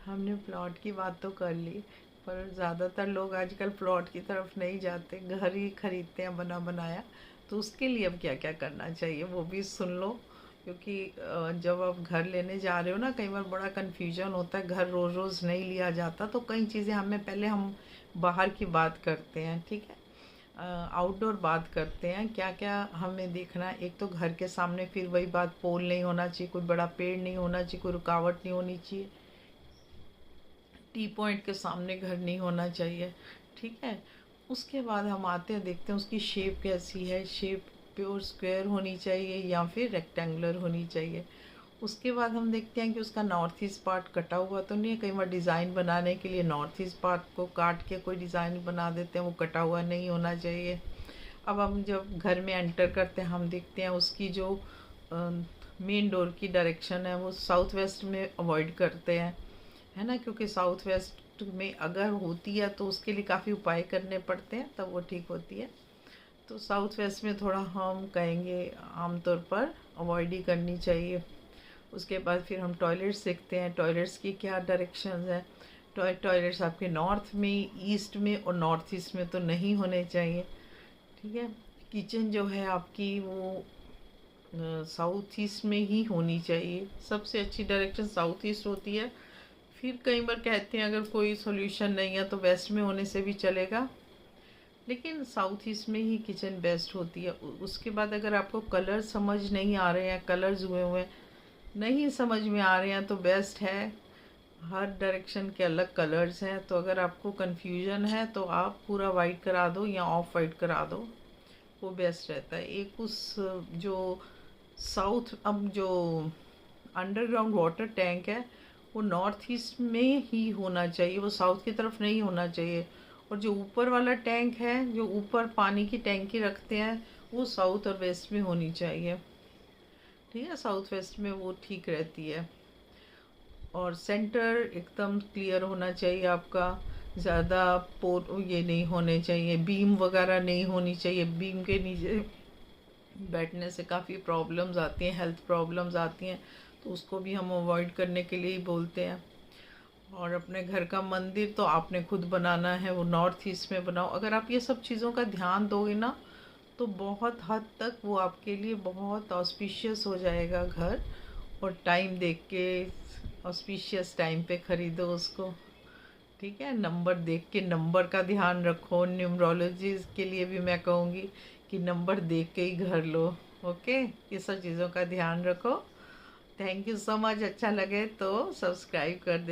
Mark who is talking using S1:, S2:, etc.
S1: हमने प्लॉट की बात तो कर ली, पर ज़्यादातर लोग आजकल प्लॉट की तरफ नहीं जाते, घर ही खरीदते हैं बना बनाया। तो उसके लिए अब क्या क्या करना चाहिए वो भी सुन लो, क्योंकि जब आप घर लेने जा रहे हो ना, कई बार बड़ा कन्फ्यूजन होता है, घर रोज़ रोज़ नहीं लिया जाता, तो कई चीज़ें हमें पहले हम बाहर की बात करते हैं, ठीक है। आउटडोर बात करते हैं, क्या क्या हमें देखना है। एक तो घर के सामने फिर वही बात, पोल नहीं होना चाहिए, कोई बड़ा पेड़ नहीं होना चाहिए, कोई रुकावट नहीं होनी चाहिए, टी पॉइंट के सामने घर नहीं होना चाहिए, ठीक है। उसके बाद हम आते हैं, देखते हैं उसकी शेप कैसी है, शेप प्योर स्क्वायर होनी चाहिए या फिर रेक्टेंगुलर होनी चाहिए। उसके बाद हम देखते हैं कि उसका नॉर्थ ईस्ट पार्ट कटा हुआ तो नहीं है। कई बार डिज़ाइन बनाने के लिए नॉर्थ ईस्ट पार्ट को काट के कोई डिज़ाइन बना देते हैं, वो कटा हुआ नहीं होना चाहिए। अब हम जब घर में एंटर करते हैं, हम देखते हैं उसकी जो मेन डोर की डायरेक्शन है वो साउथ वेस्ट में अवॉइड करते हैं, है ना, क्योंकि साउथ वेस्ट में अगर होती है तो उसके लिए काफ़ी उपाय करने पड़ते हैं, तब वो ठीक होती है। तो साउथ वेस्ट में थोड़ा हम कहेंगे आमतौर पर अवॉइड ही करनी चाहिए। उसके बाद फिर हम टॉयलेट्स देखते हैं, टॉयलेट्स की क्या डायरेक्शंस हैं। टॉयलेट्स आपके नॉर्थ में, ईस्ट में और नॉर्थ ईस्ट में तो नहीं होने चाहिए, ठीक है। किचन जो है आपकी वो साउथ ईस्ट में ही होनी चाहिए, सबसे अच्छी डायरेक्शन साउथ ईस्ट होती है। फिर कई बार कहते हैं अगर कोई सॉल्यूशन नहीं है तो वेस्ट में होने से भी चलेगा, लेकिन साउथ ईस्ट में ही किचन बेस्ट होती है। उसके बाद अगर आपको कलर समझ नहीं आ रहे हैं, कलर्स हुए हुए नहीं समझ में आ रहे हैं, तो बेस्ट है, हर डायरेक्शन के अलग कलर्स हैं, तो अगर आपको कन्फ्यूजन है तो आप पूरा वाइट करा दो या ऑफ वाइट करा दो, वो बेस्ट रहता है। एक उस जो साउथ, अब जो अंडरग्राउंड वाटर टैंक है वो नॉर्थ ईस्ट में ही होना चाहिए, वो साउथ की तरफ नहीं होना चाहिए। और जो ऊपर वाला टैंक है, जो ऊपर पानी की टैंकी रखते हैं, वो साउथ और वेस्ट में होनी चाहिए, ठीक है। साउथ वेस्ट में वो ठीक रहती है। और सेंटर एकदम क्लियर होना चाहिए आपका, ज़्यादा पोर ये नहीं होने चाहिए, बीम वगैरह नहीं होनी चाहिए। बीम के नीचे बैठने से काफ़ी प्रॉब्लम्स आती हैं, हेल्थ प्रॉब्लम्स आती हैं, तो उसको भी हम अवॉइड करने के लिए ही बोलते हैं। और अपने घर का मंदिर तो आपने खुद बनाना है, वो नॉर्थ ईस्ट में बनाओ। अगर आप ये सब चीज़ों का ध्यान दोगे ना, तो बहुत हद तक वो आपके लिए बहुत ऑस्पिशियस हो जाएगा घर। और टाइम देख के ऑस्पिशियस टाइम पे ख़रीदो उसको, ठीक है। नंबर देख के, नंबर का ध्यान रखो। न्यूमरोलॉजी के लिए भी मैं कहूँगी कि नंबर देख के ही घर लो, ओके। ये सब चीज़ों का ध्यान रखो। Thank you so much. अच्छा लगे तो सब्सक्राइब कर दे।